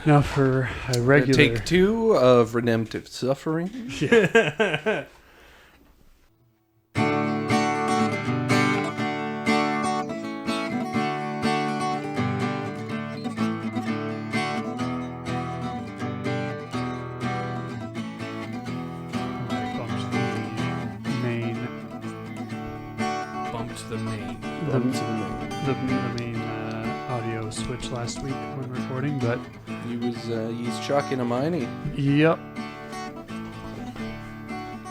Now for a regular... Take 2 of Redemptive Suffering. Yeah. The main audio switch last week when recording, but He's chucking a miney. Yep.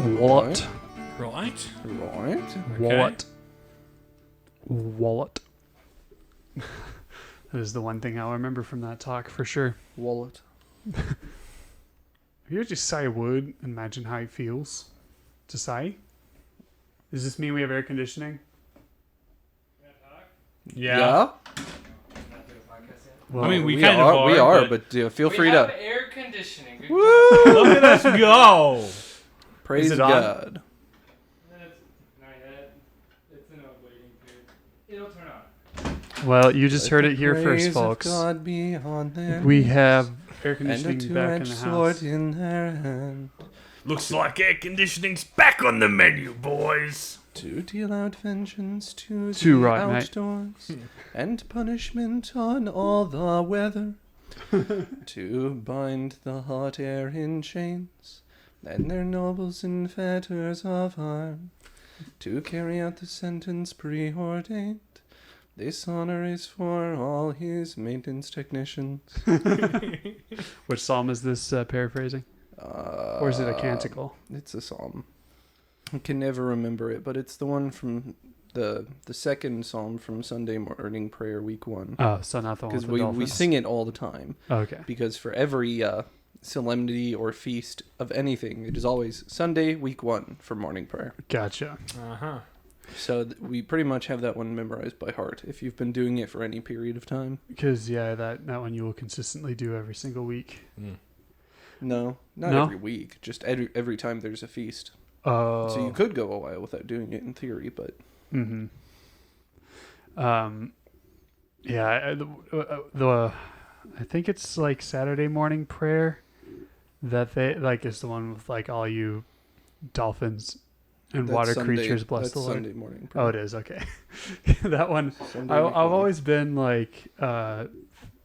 Wallet. Right. Wallet. Wallet. That is the one thing I'll remember from that talk for sure. Wallet. If you just say a word, imagine how it feels to say. Does this mean we have air conditioning? Yeah. Well, I mean, we are, but feel free to. We have air conditioning. Good job. Look at us go! Praise God. Not yet. It's in a waiting period. It'll turn on. Well, you just heard it here first, folks. God be on there. We have air conditioning and a back in the sword house. in their hand. Looks like air conditioning's back on the menu, boys. To deal out vengeance to Too the right, outdoors and punishment on all the weather. To bind the hot air in chains and their nobles in fetters of iron. To carry out the sentence preordained. This honor is for all his maintenance technicians. Which psalm is this paraphrasing? Or is it a canticle? It's a psalm. I can never remember it, but it's the one from the second psalm from Sunday morning prayer week 1. Oh, so not the one with the Because we sing it all the time. Okay. Because for every solemnity or feast of anything, it is always Sunday week 1 for morning prayer. Gotcha. Uh-huh. So we pretty much have that one memorized by heart if you've been doing it for any period of time. Because, yeah, that one you will consistently do every single week. No, not every week. Just every time there's a feast. Oh. So you could go a while without doing it in theory, but... Mm-hmm. Yeah, I think it's like Saturday morning prayer that they like is the one with like all you dolphins and That's water Sunday, creatures bless that's the Lord. Sunday morning prayer. Oh, it is, okay. That one I've always been like thought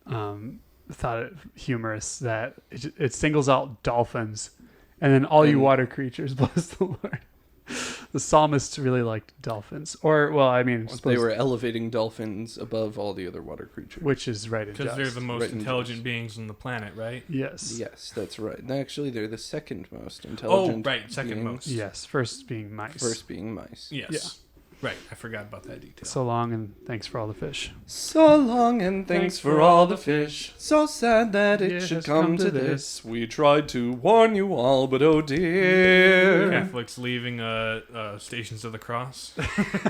it humorous that it singles out dolphins and then all you water creatures bless the Lord. The psalmist really liked dolphins. Or, well, I mean... They were elevating dolphins above all the other water creatures. Which is right in Because they're the most intelligent beings on the planet, right? Yes. Yes, that's right. And actually, they're the second most intelligent second beings. most. Yes, first being mice. First being mice. Yes. Yeah. Right, I forgot about that detail. So long and thanks for all the fish. So long and thanks for all the fish. So sad that it should come to this. We tried to warn you all, but oh dear. Catholics leaving Stations of the Cross.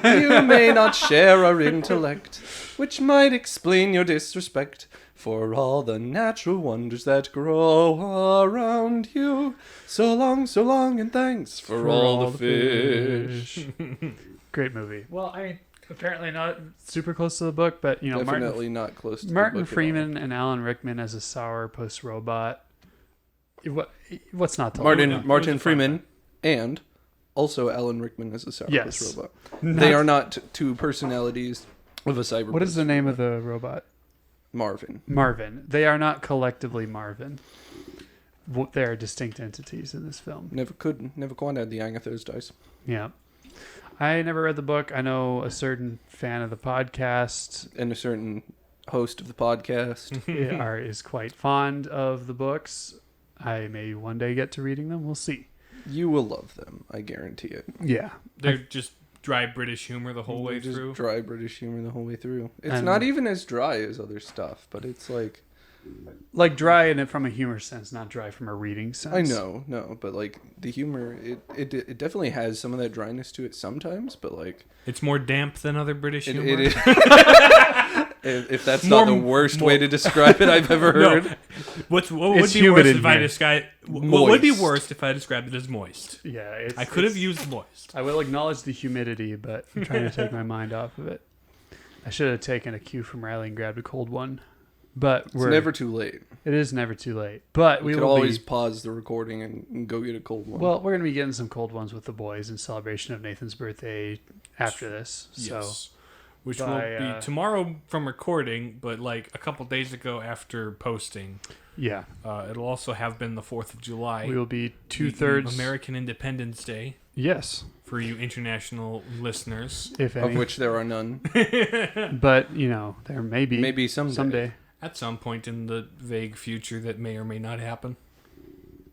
You may not share our intellect, which might explain your disrespect for all the natural wonders that grow around you. So long, and thanks for all the fish. Great movie. Well, I mean, apparently not super close to the book, but you know, definitely not close to Martin the book Freeman and Alan Rickman as a sourpuss robot. What's not to Martin Freeman and also Alan Rickman as a sourpuss robot. They are not two personalities of a cyberpunk. What is the name of the robot? Marvin. They are not collectively Marvin. They are distinct entities in this film. Never quite had the hang of those dice. Yeah. I never read the book. I know a certain fan of the podcast. And a certain host of the podcast. Is quite fond of the books. I may one day get to reading them. We'll see. You will love them. I guarantee it. Yeah. They're just dry British humor the whole way through. Dry British humor the whole way through. It's not even as dry as other stuff, but it's like dry in it from a humor sense, not dry from a reading sense. I know, but like the humor, it definitely has some of that dryness to it sometimes, but like it's more damp than other British humor. It is. If that's not the worst way to describe it I've ever heard. No. What would be worse if I described? What would be worse if I described it as moist? Yeah, I could have used moist. I will acknowledge the humidity, but I'm trying to take my mind off of it. I should have taken a cue from Riley and grabbed a cold one. But it's never too late. It is never too late. But we could always pause the recording and go get a cold one. Well, we're going to be getting some cold ones with the boys in celebration of Nathan's birthday after this. Yes. So, which will be tomorrow from recording, but like a couple days ago after posting. Yeah. It'll also have been the 4th of July. We will be 2/3 American Independence Day. Yes. For you international listeners. If any. Of which there are none. But, there may be. Maybe someday. At some point in the vague future that may or may not happen.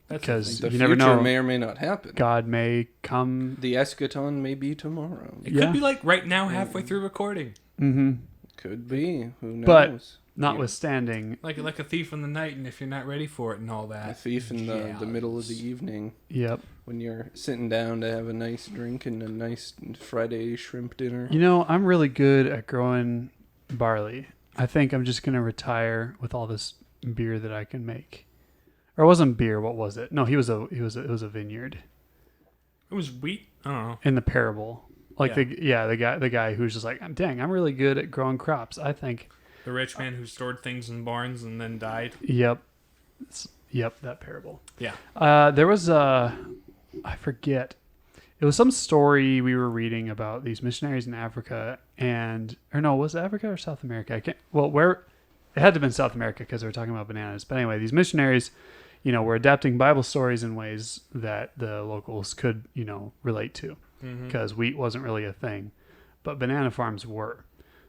Because you never know. May or may not happen. God may come. The eschaton may be tomorrow. It could be like right now, halfway through recording. Mm-hmm. Could be. Who knows? But notwithstanding. Like a thief in the night, and if you're not ready for it and all that. A thief in the middle of the evening. Yep. When you're sitting down to have a nice drink and a nice Friday shrimp dinner. I'm really good at growing barley. I think I'm just going to retire with all this beer that I can make. Or it wasn't beer, what was it? No, it was a vineyard. It was wheat? I don't know. In the parable. The guy who's just like, dang, I'm really good at growing crops, I think. The rich man who stored things in barns and then died. Yep. That parable. Yeah. There was I forget. It was some story we were reading about these missionaries in Africa was it Africa or South America? It had to have been South America because they were talking about bananas. But anyway, these missionaries, were adapting Bible stories in ways that the locals could, relate to because wheat wasn't really a thing, but banana farms were.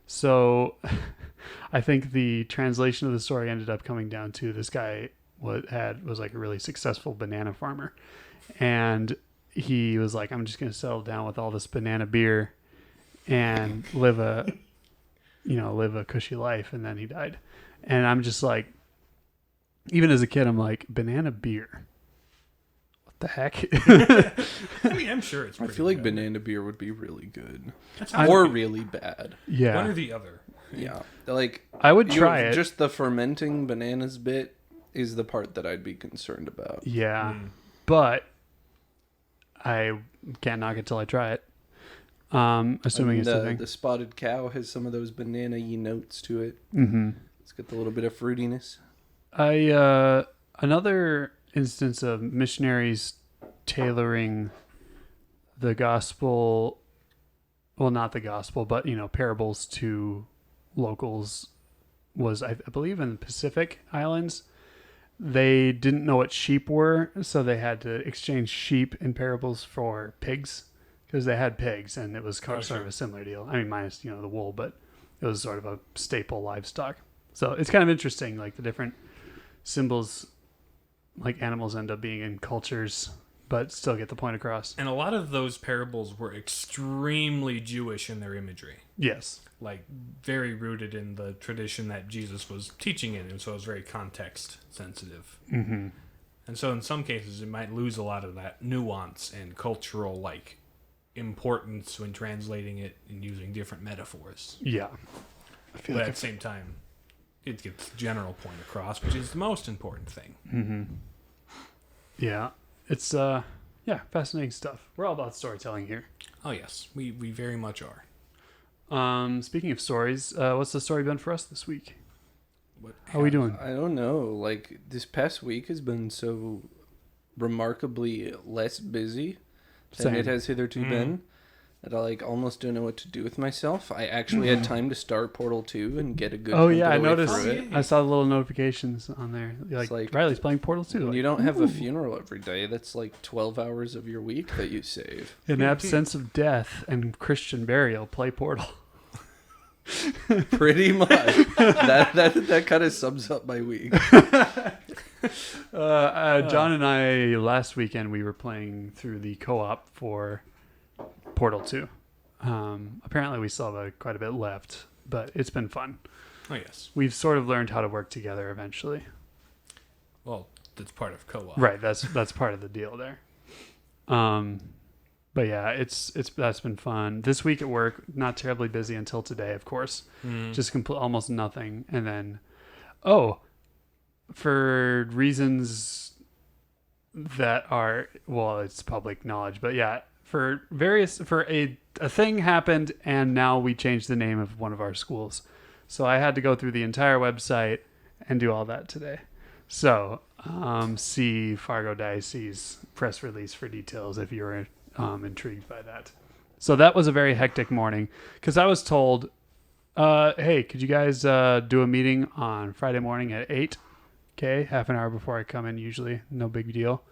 So I think the translation of the story ended up coming down to this guy was like a really successful banana farmer. And he was like, I'm just going to settle down with all this banana beer and live a cushy life. And then he died. And I'm just like, even as a kid, I'm like, banana beer. What the heck? I mean, I'm sure it's I pretty feel like good. banana beer would be really good. Or really bad. Yeah. One or the other. Yeah. Like, I would try it. Just the fermenting bananas bit is the part that I'd be concerned about. Yeah. But I can't knock it till I try it. Assuming it's the thing. The spotted cow has some of those banana-y notes to it. Mm-hmm. It's got the little bit of fruitiness. Another instance of missionaries tailoring the gospel, well, not the gospel, but, parables to locals was, I believe, in the Pacific Islands. They didn't know what sheep were, so they had to exchange sheep in parables for pigs because they had pigs, and it was sort of a similar deal. I mean, minus, the wool, but it was sort of a staple livestock. So it's kind of interesting, like the different symbols, like animals end up being in cultures, but still get the point across. And a lot of those parables were extremely Jewish in their imagery. Yes. Like, very rooted in the tradition that Jesus was teaching in, and so it was very context sensitive. Mm-hmm. And so in some cases, it might lose a lot of that nuance and cultural, importance when translating it and using different metaphors. Yeah. But at the same time, it gets the general point across, which is the most important thing. Mm-hmm. Yeah. It's, fascinating stuff. We're all about storytelling here. Oh, yes. We very much are. Speaking of stories, what's the story been for us this week? How are we doing? I don't know. Like, this past week has been so remarkably less busy than it has hitherto been that I almost don't know what to do with myself. I actually had time to start Portal 2 and get a good I noticed. I saw the little notifications on there. Like Riley's playing Portal 2. You don't have a funeral every day. That's 12 hours of your week that you save. In absence of death and Christian burial, play Portal. Pretty much. That kind of sums up my week. John and I, last weekend, we were playing through the co-op for Portal 2. Apparently we still have quite a bit left, but it's been fun. Oh, yes. We've sort of learned how to work together eventually. Well, that's part of co-op. Right, that's part of the deal there. But yeah, that's been fun. This week at work, not terribly busy until today, of course. Just almost nothing. And then, for reasons that are, well, it's public knowledge, but yeah, a thing happened, and now we changed the name of one of our schools. So I had to go through the entire website and do all that today. So, see Fargo Diocese's press release for details if you're intrigued by that. So that was a very hectic morning because I was told, hey, could you guys do a meeting on Friday morning at 8? Okay, half an hour before I come in usually. No big deal.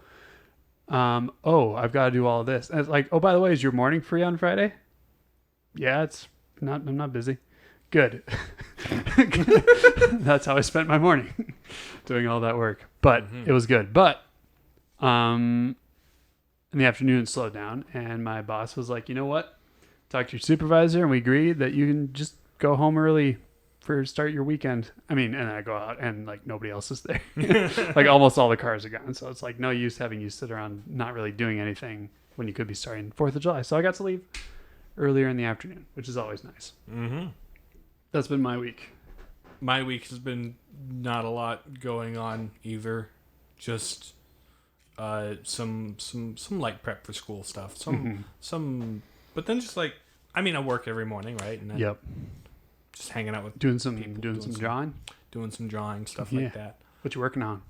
I've got to do all of this. And it's like, oh, by the way, is your morning free on Friday? Yeah, I'm not busy. Good. That's how I spent my morning doing all that work. But it was good. But in the afternoon it slowed down and my boss was like, you know what? Talk to your supervisor and we agreed that you can just go home early for start your weekend. I mean, and I go out and like nobody else is there. Like almost all the cars are gone. So it's like no use having you sit around not really doing anything when you could be starting 4th of July. So I got to leave earlier in the afternoon, which is always nice. Mm-hmm. That's been my week. My week has been not a lot going on either. Just some light prep for school stuff. Some, but then just like, I mean, I work every morning, right? And then Yep. just hanging out with Doing some people, drawing. doing some drawing, stuff Yeah. like that. What you working on?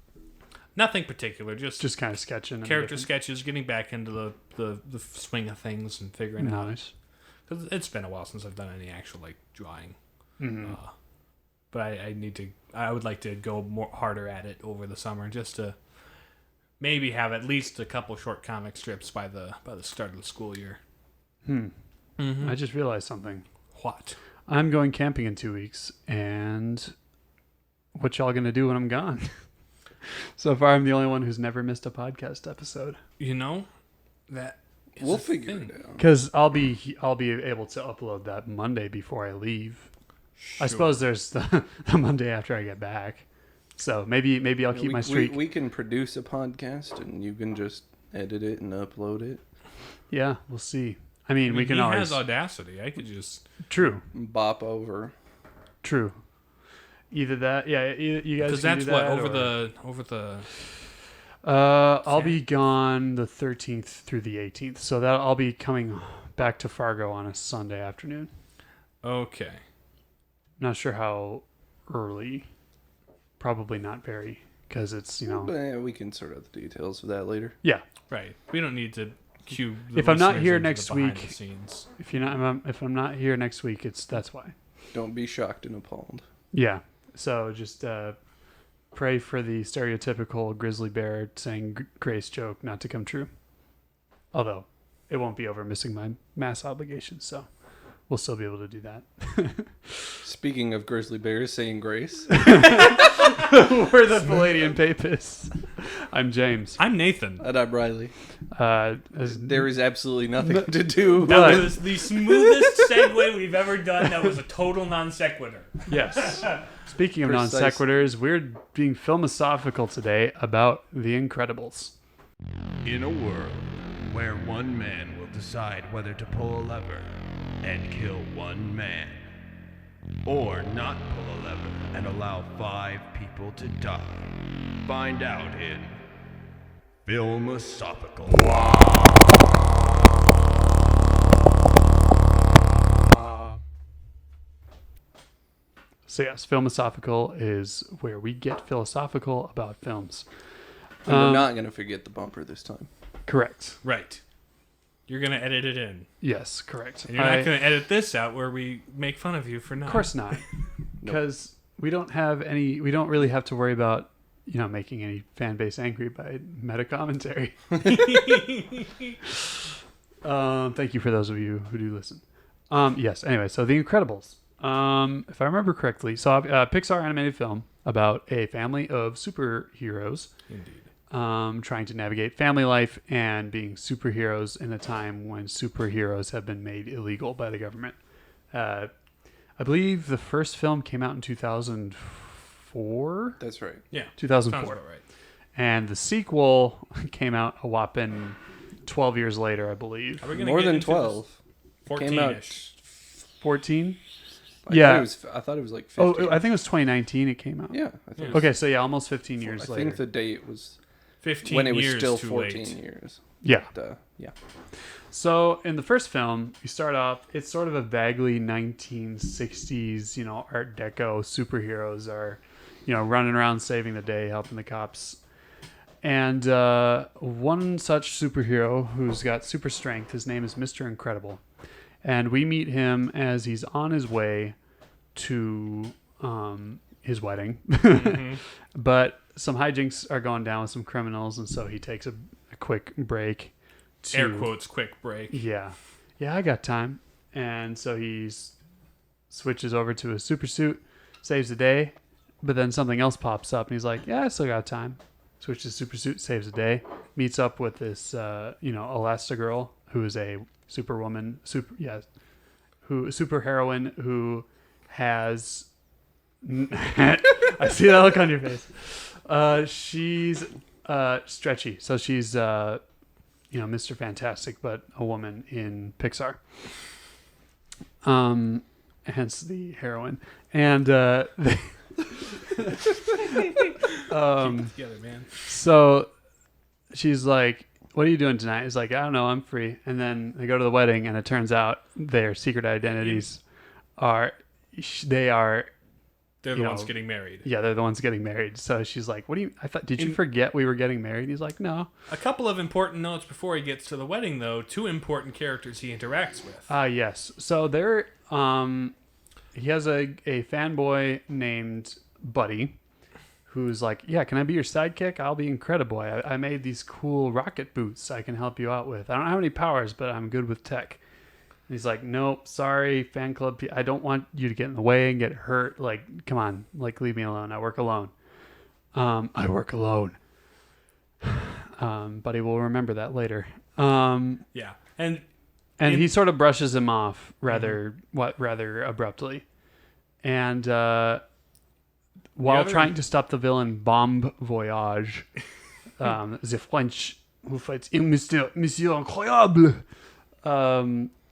Nothing particular, just kind of sketching. and character different- sketches, getting back into the swing of things and figuring out. Nice. Because it's been a while since I've done any actual like drawing. Mhm. But I would like to go more harder at it over the summer, just to maybe have at least a couple short comic strips by the start of the school year. I just realized something. What? I'm going camping in 2 weeks, and what y'all gonna do when I'm gone? So far, I'm the only one who's never missed a podcast episode. You know, that is We'll a figure thing. it out. Because I'll be able to upload that Monday before I leave. I Sure. suppose there's the Monday after I get back. So maybe I'll keep my streak. We can produce a podcast and you can just edit it and upload it. Yeah, we'll see. I mean, we can he always. has Audacity. I could just. True. Bop over. True. Either that, yeah. You guys. Because can that's do what that, over the. I'll Yeah. be gone the 13th through the 18th, so that I'll be coming back to Fargo on a Sunday afternoon. Okay. Not sure how early. Probably not very, because it's But yeah, we can sort out the details of that later. Yeah. Right. We don't need to cue. The If I'm not listeners here into next the behind week- the scenes. If I'm not here next week, that's why. Don't be shocked and appalled. Yeah. So just pray for the stereotypical grizzly bear saying grace joke not to come true. Although it won't be over missing my mass obligations, so we'll still be able to do that. Speaking of grizzly bears saying grace, We're the Palladian Papists. I'm James. I'm Nathan. and I'm Riley. As There is absolutely nothing to do. That Right. was the smoothest segue we've ever done. That was a total non sequitur. Yes. Speaking of non Precise. sequiturs, we're being philosophical today about The Incredibles. In a world where one man will decide whether to pull a lever and kill one man, or not pull a lever and allow 5 people to die, find out in Philosophical. So yes, philosophical is where we get philosophical about films. And we're not going to forget the bumper this time. Correct. Right. You're gonna edit it in, Yes, correct. and you're not gonna edit this out where we make fun of you for not. Of course not. Because we don't really have to worry about, making any fan base angry by meta commentary. Thank you for those of you who do listen. Yes, anyway, so The Incredibles. If I remember correctly, so Pixar animated film about a family of superheroes Indeed. trying to navigate family life and being superheroes in a time when superheroes have been made illegal by the government. I believe the first film came out in 2004. That's right. Yeah. 2004. Sounds about right. And the sequel came out a whopping 12 years later, I believe. Are we gonna More get than into 12. this? Came out. 14-ish. 14? I Yeah. thought it was like 15. Oh, I think it was 2019 it came out. Yeah. I think, Yeah. Okay, so yeah, almost 15 years I later. think the date was 15 when it was years still too 14 late. years. Yeah. Yeah. So in the first film, you start off, it's sort of a vaguely 1960s, Art Deco superheroes are, running around saving the day, helping the cops. And one such superhero who's got super strength, his name is Mr. Incredible. And we meet him as he's on his way to his wedding. Mm-hmm. But some hijinks are going down with some criminals, and so he takes a quick break. Air quotes, quick break. Yeah, I got time. And so he switches over to a super suit, saves the day, but then something else pops up, and he's like, yeah, I still got time. Switches to super suit, saves the day, meets up with this, Elastigirl, who is a superwoman, super heroine who has... I see that look on your face. She's stretchy, so she's Mr. Fantastic, but a woman in Pixar. Hence the heroine, and Keep it together, man. so she's like, "What are you doing tonight?" He's like, "I don't know, I'm free." And then they go to the wedding, and it turns out their secret identities are They're the ones getting married. Yeah, they're the ones getting married. So she's like, did you forget we were getting married? He's like, no. A couple of important notes before he gets to the wedding, though. 2 important characters he interacts with. Yes. So he has a fanboy named Buddy, who's like, yeah, can I be your sidekick? I'll be Incredible. I made these cool rocket boots I can help you out with. I don't have any powers, but I'm good with tech. And he's like, nope, sorry, fan club. I don't want you to get in the way and get hurt. Like, come on, like, leave me alone. I work alone. I work alone. Buddy will remember that later. Yeah, and he sort of brushes him off rather abruptly. And while trying to stop the villain Bomb Voyage, the French who fights Monsieur Incroyable,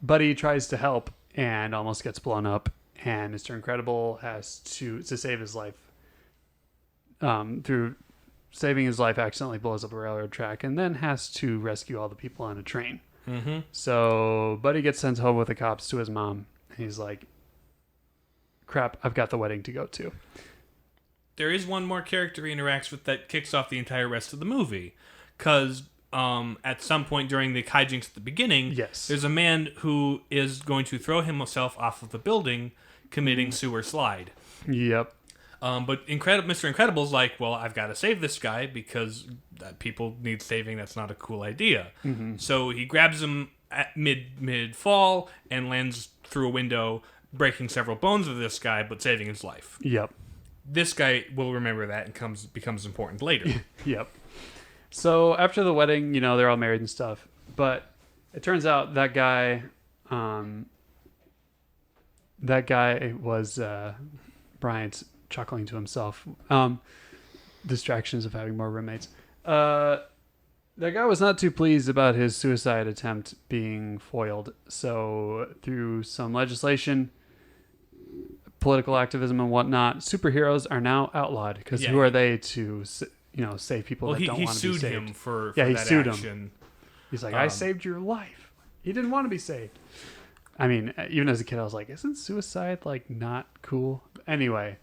Buddy tries to help and almost gets blown up, and Mr. Incredible has to save his life. Through saving his life, accidentally blows up a railroad track, and then has to rescue all the people on a train. Mm-hmm. So Buddy gets sent home with the cops to his mom. He's like, crap, I've got the wedding to go to. There is one more character he interacts with that kicks off the entire rest of the movie. Because at some point during the hijinks at the beginning, yes, there's a man who is going to throw himself off of the building, committing sewer slide. Yep. But Mr. Incredible's like, well, I've got to save this guy because people need saving. That's not a cool idea. Mm-hmm. So he grabs him at mid-fall and lands through a window, breaking several bones of this guy, but saving his life. Yep. This guy will remember that and becomes important later. Yep. So after the wedding, they're all married and stuff. But it turns out that guy was Bryant's chuckling to himself. Distractions of having more roommates. That guy was not too pleased about his suicide attempt being foiled. So through some legislation, political activism and whatnot, superheroes are now outlawed because who are they to save people that don't want to be saved? He sued him for he that sued action. him. He's like, I saved your life. He didn't want to be saved. I mean, even as a kid, I was like, isn't suicide not cool? Anyway,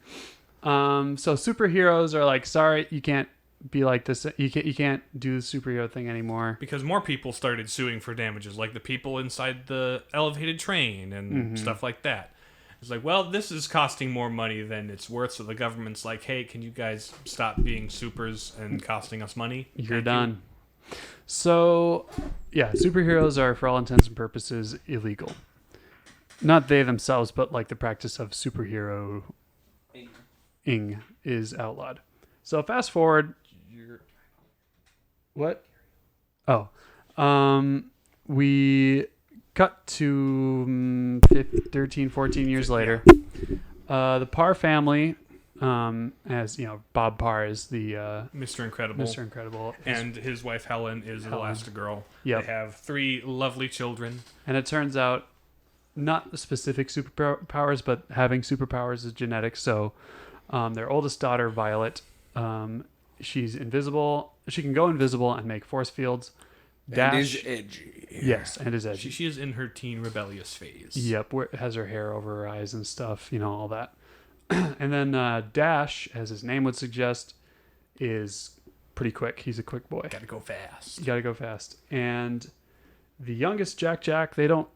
so superheroes are like, sorry, you can't be like this. You can't do the superhero thing anymore. Because more people started suing for damages, like the people inside the elevated train and stuff like that. It's like, well, this is costing more money than it's worth, so the government's like, hey, can you guys stop being supers and costing us money? You're done. So, yeah, superheroes are, for all intents and purposes, illegal. Not they themselves, but the practice of superhero-ing is outlawed. So fast forward. What? Oh. We cut to 13, 14 years later. The Parr family, as Bob Parr is the Mr. Incredible. Mr. Incredible. And his wife Helen is Elastigirl. Yep. They have 3 lovely children. And it turns out not the specific superpowers, but having superpowers is genetic. So their oldest daughter, Violet, she's invisible. She can go invisible and make force fields. And is edgy. Yes, and is edgy. She is in her teen rebellious phase. Yep, where it has her hair over her eyes and stuff, all that. And then Dash, as his name would suggest, is pretty quick. He's a quick boy. Gotta go fast. You gotta go fast. And the youngest Jack, they don't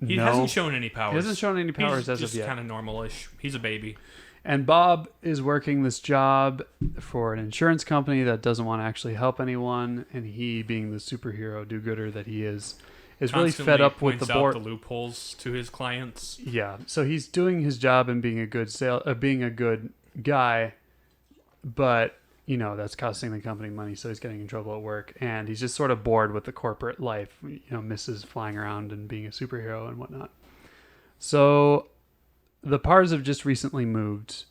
He know. hasn't shown any powers. He hasn't shown any powers He's as just of yet. kind of normal-ish. He's a baby. And Bob is working this job for an insurance company that doesn't want to actually help anyone. And he, being the superhero do-gooder that he is really fed up with the points out board. the loopholes to his clients. Yeah, so he's doing his job and being a good being a good guy, but that's costing the company money, so he's getting in trouble at work, and he's just sort of bored with the corporate life. Misses flying around and being a superhero and whatnot. So the Pars have just recently moved,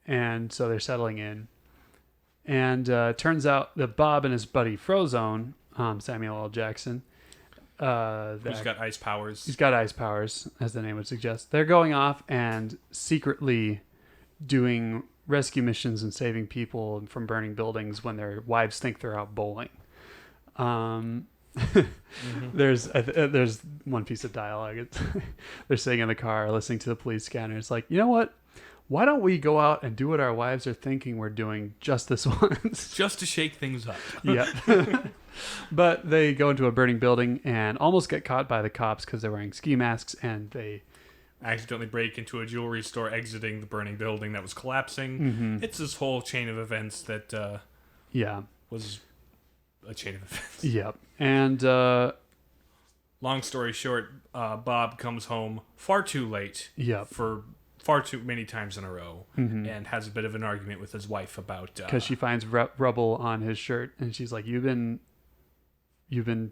and so they're settling in. And turns out that Bob and his buddy Frozone, Samuel L. Jackson, He's got ice powers. he's got ice powers, as the name would suggest. They're going off and secretly doing rescue missions and saving people from burning buildings when their wives think they're out bowling. There's one piece of dialogue. They're sitting in the car listening to the police scanner. It's like, you know what? Why don't we go out and do what our wives are thinking we're doing just this once? Just to shake things up. Yeah. But they go into a burning building and almost get caught by the cops because they're wearing ski masks, and they Accidentally break into a jewelry store exiting the burning building that was collapsing. Mm-hmm. It's this whole chain of events that yeah. was a chain of events. Yep. And Long story short, Bob comes home far too late yep. for far too many times in a row Mm-hmm. and has a bit of an argument with his wife about... Because she finds rubble on his shirt, and she's like, you've been Knocking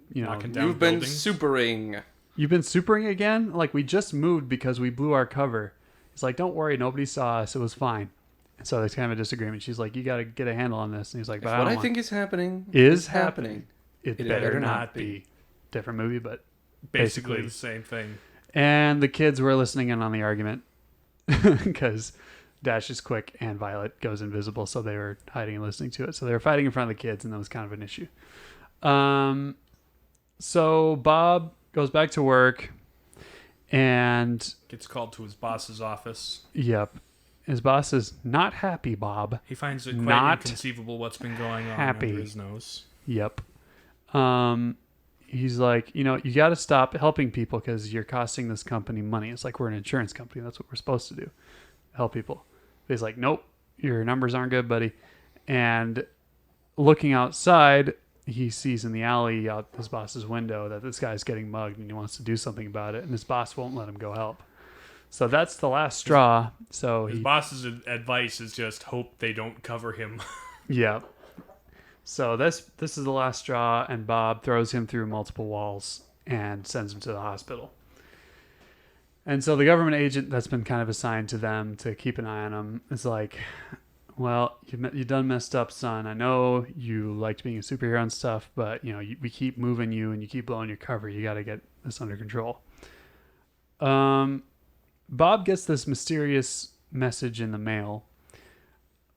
down You've been buildings. supering. You've been supering again? Like, we just moved because we blew our cover. It's like, don't worry, nobody saw us. It was fine. And so there's kind of a disagreement. She's like, you got to get a handle on this. And he's like, but If what I I don't think is happening is happening. It It better not be. Different movie, but basically basically. the same thing. And the kids were listening in on the argument because Dash is quick and Violet goes invisible. So they were hiding and listening to it. So they were fighting in front of the kids, and that was kind of an issue. So Bob goes back to work, and Gets called to his boss's office. yep, his boss is not happy. Bob, He finds it quite Not inconceivable what's been going on happy. under his nose. yep. He's like, you got to stop helping people because you're costing this company money. It's like we're an insurance company. That's what we're supposed to do, help people. But he's like, nope, your numbers aren't good, buddy. And looking outside, he sees in the alley out his boss's window that this guy's getting mugged, and he wants to do something about it, and his boss won't let him go help. So that's the last straw. So His boss's advice is just hope they don't cover him. yeah. So this is the last straw, and Bob throws him through multiple walls and sends him to the hospital. And so the government agent that's been kind of assigned to them to keep an eye on him is like, well, you done messed up, son. I know you liked being a superhero and stuff, but we keep moving you and you keep blowing your cover. You got to get this under control. Bob gets this mysterious message in the mail,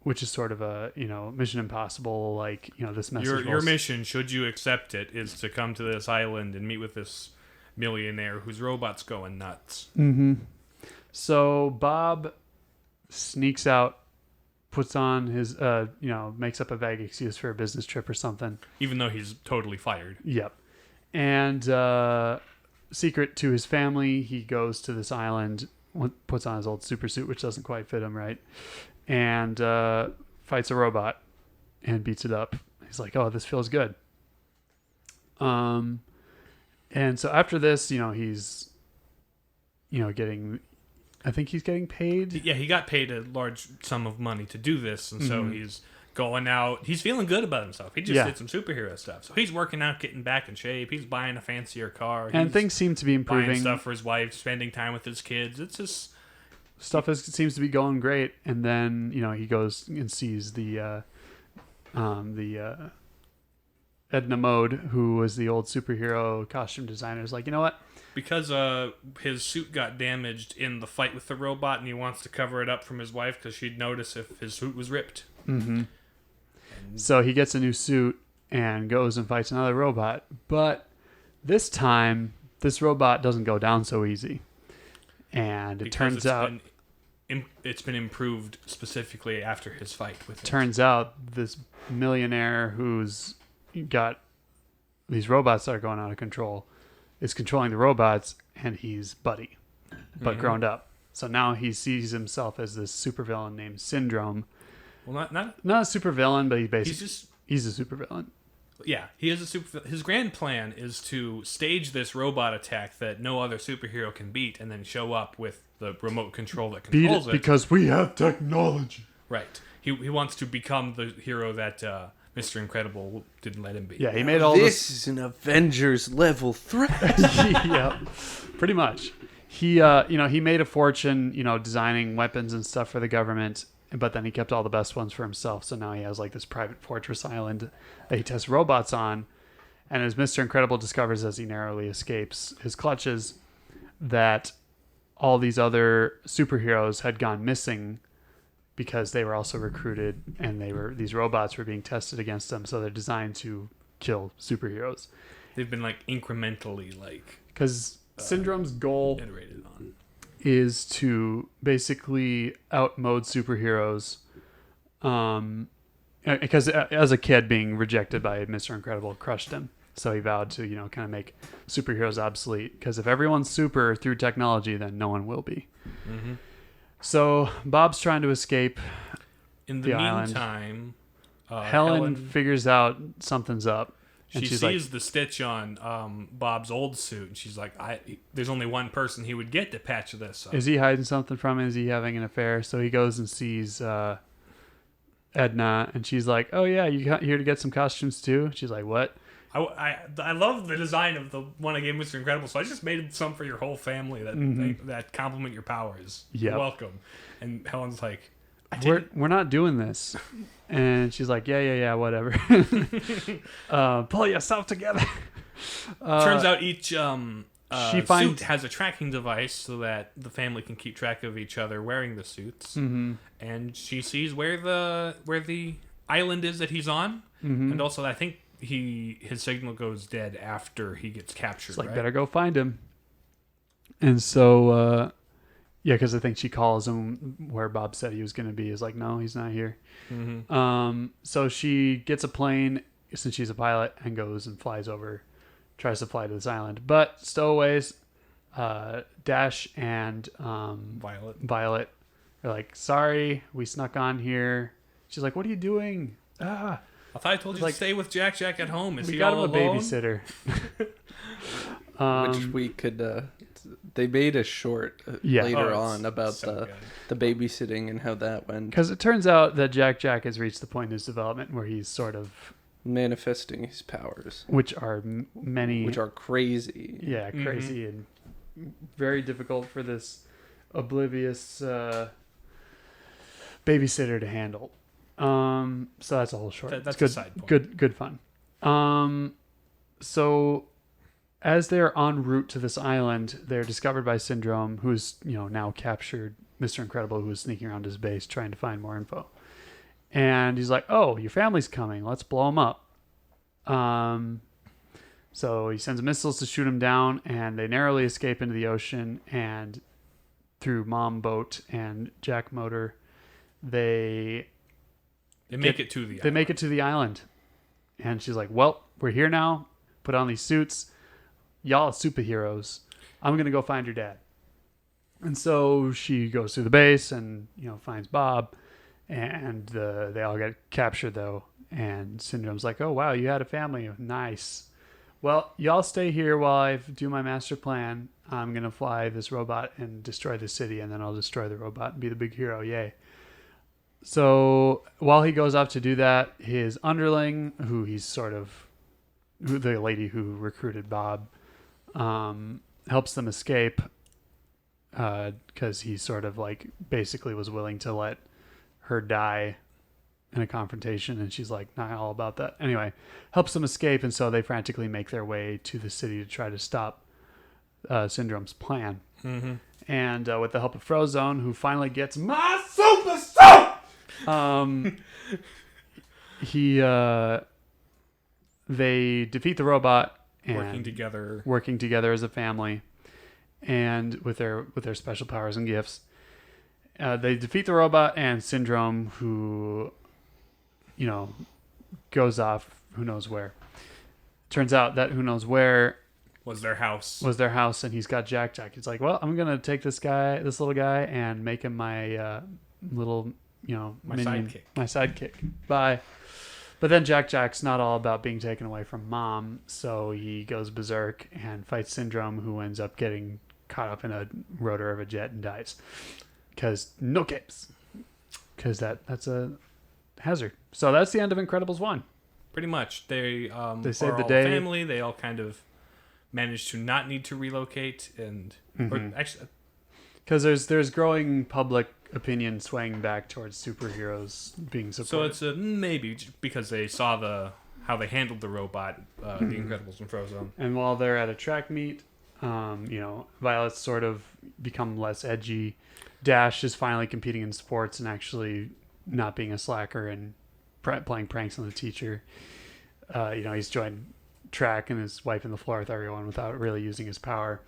which is sort of a Mission Impossible, like this message. Your mission, should you accept it, is to come to this island and meet with this millionaire whose robot's going nuts. Mm-hmm. So Bob sneaks out, puts on his, makes up a vague excuse for a business trip or something. Even though he's totally fired. Yep. And secret to his family, he goes to this island, puts on his old super suit, which doesn't quite fit him right, and fights a robot and beats it up. He's like, oh, this feels good. And so after this, he's, getting... I think he's getting paid. Yeah, he got paid a large sum of money to do this, and so he's going out. He's feeling good about himself. He just did some superhero stuff. So he's working out, getting back in shape. He's buying a fancier car. And he's things seem to be improving. buying stuff for his wife, spending time with his kids. It's just... Seems to be going great. And then, he goes and sees the Edna Mode, who was the old superhero costume designer, is like, you know what? Because his suit got damaged in the fight with the robot, and he wants to cover it up from his wife because she'd notice if his suit was ripped. Mm-hmm. So he gets a new suit and goes and fights another robot. But this time, this robot doesn't go down so easy. And it Because turns it's out... an it's been improved specifically after his fight with it. Turns out this millionaire who's got these robots that are going out of control is controlling the robots, and he's Buddy, but grown up. So now he sees himself as this supervillain named Syndrome. Well, not Not a supervillain, but he's a supervillain. yeah, he is a super. His grand plan is to stage this robot attack that no other superhero can beat, and then show up with the remote control that Beat controls it because we have technology. Right. He wants to become the hero that Mr. Incredible didn't let him be. Yeah, he made all This is an Avengers level threat. Yeah, pretty much. He he made a fortune, designing weapons and stuff for the government, but then he kept all the best ones for himself. So now he has like this private fortress island that he tests robots on. And as Mr. Incredible discovers as he narrowly escapes his clutches that all these other superheroes had gone missing because they were also recruited, and these robots were being tested against them. So they're designed to kill superheroes. They've been like incrementally Because Syndrome's goal iterated on. is to basically outmode superheroes. Because as a kid, being rejected by Mr. Incredible crushed him. So he vowed to, kind of make superheroes obsolete. Because if everyone's super through technology, then no one will be. Mm-hmm. So Bob's trying to escape. In the the island. meantime, Helen figures out something's up. And she she's sees the stitch on Bob's old suit, and she's like, there's only one person he would get to patch this up. Is he hiding something from him? Is he having an affair? So he goes and sees Edna, and she's like, "Oh yeah, you got here to get some costumes too?" She's like, "What?" I love the design of the one I gave Mr. Incredible, so I just made some for your whole family that complement your powers. Yep. You're welcome. And Helen's like, We're not doing this. And she's like, yeah, whatever. Pull yourself together. turns out each she finds suit has a tracking device so that the family can keep track of each other wearing the suits. Mm-hmm. And she sees where the island is that he's on, and also I think his signal goes dead after he gets captured. It's like, right? better go find him. And so, because I think she calls him where Bob said he was going to be. Is like, no, he's not here. Mm-hmm. So she gets a plane, since she's a pilot, and goes and flies over, tries to fly to this island. But stowaways, Dash and Violet are like, sorry, we snuck on here. She's like, what are you doing? I thought I told you to stay with Jack at home. Is we he got him all a alone? babysitter. Which we could... they made a short later on about so the babysitting and how that went. Because it turns out that Jack has reached the point in his development where he's sort of... manifesting his powers. Which are many... Which are crazy. Yeah, crazy and very difficult for this oblivious babysitter to handle. So that's a whole short. That's good, a side point. Good fun. So as they're en route to this island, they're discovered by Syndrome, who's now captured Mr. Incredible, who was sneaking around his base trying to find more info. And he's like, "Oh, your family's coming. Let's blow them up." So he sends missiles to shoot him down, and they narrowly escape into the ocean. And through Mom Boat and Jack Motor, they make it to the island. They make it to the island. And she's like, well, we're here now. Put on these suits. Y'all are superheroes. I'm going to go find your dad. And so she goes through the base and, finds Bob. And they all get captured, though. And Syndrome's like, oh, wow, you had a family. Nice. Well, y'all stay here while I do my master plan. I'm going to fly this robot and destroy the city. And then I'll destroy the robot and be the big hero. Yay. So while he goes off to do that, his underling, who the lady who recruited Bob, helps them escape because he sort of basically was willing to let her die in a confrontation, and she's like not all about that. Anyway, helps them escape, and so they frantically make their way to the city to try to stop Syndrome's plan. Mm-hmm. And with the help of Frozone, who finally gets my super suit! They defeat the robot and working together as a family, and with their special powers and gifts. they defeat the robot, and Syndrome, who, goes off who knows where. Turns out that who knows where Was their house. and he's got Jack. He's like, well, I'm gonna take this little guy, and make him my little, My minion, sidekick. my sidekick. Bye. But then Jack's not all about being taken away from Mom, so he goes berserk and fights Syndrome, who ends up getting caught up in a rotor of a jet and dies. Because no capes. Because that's a hazard. So that's the end of Incredibles 1. Pretty much. They saved are the all day. a family. They all kind of managed to not need to relocate, and or actually, Because there's growing public opinion swaying back towards superheroes being supported. so it's a maybe because they saw how they handled the robot, the Incredibles and Frozone. And while they're at a track meet, Violet's sort of become less edgy. Dash is finally competing in sports and actually not being a slacker and playing pranks on the teacher. He's joined track and is wiping the floor with everyone without really using his power.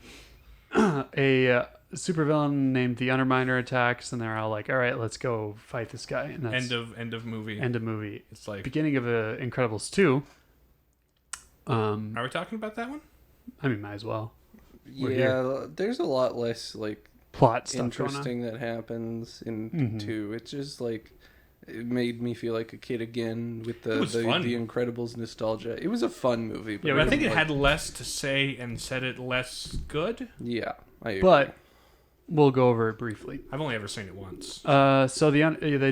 A supervillain named the Underminer attacks, and they're all like, all right, let's go fight this guy. And that's End of movie. end of movie. It's like, Beginning of Incredibles 2. are we talking about that one? I mean, might as well. We're Yeah, there's a lot less like Plot stuff going on. interesting that happens in Mhm. 2. It's just like it made me feel like a kid again with It was the fun. Incredibles nostalgia. It was a fun movie. But Yeah, but I think it like- had less to say and said it less good. Yeah, I agree. But we'll go over it briefly. I've only ever seen it once. So they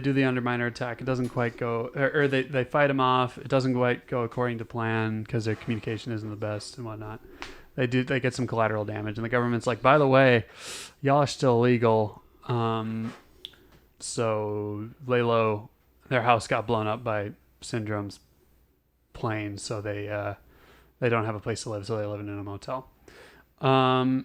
do the Underminer attack. It doesn't quite go, or they fight him off. It doesn't quite go according to plan because their communication isn't the best and whatnot. They get some collateral damage, and the government's like, by the way, y'all are still illegal. So lay low. Their house got blown up by Syndrome's plane, so they don't have a place to live, so they live in a motel. And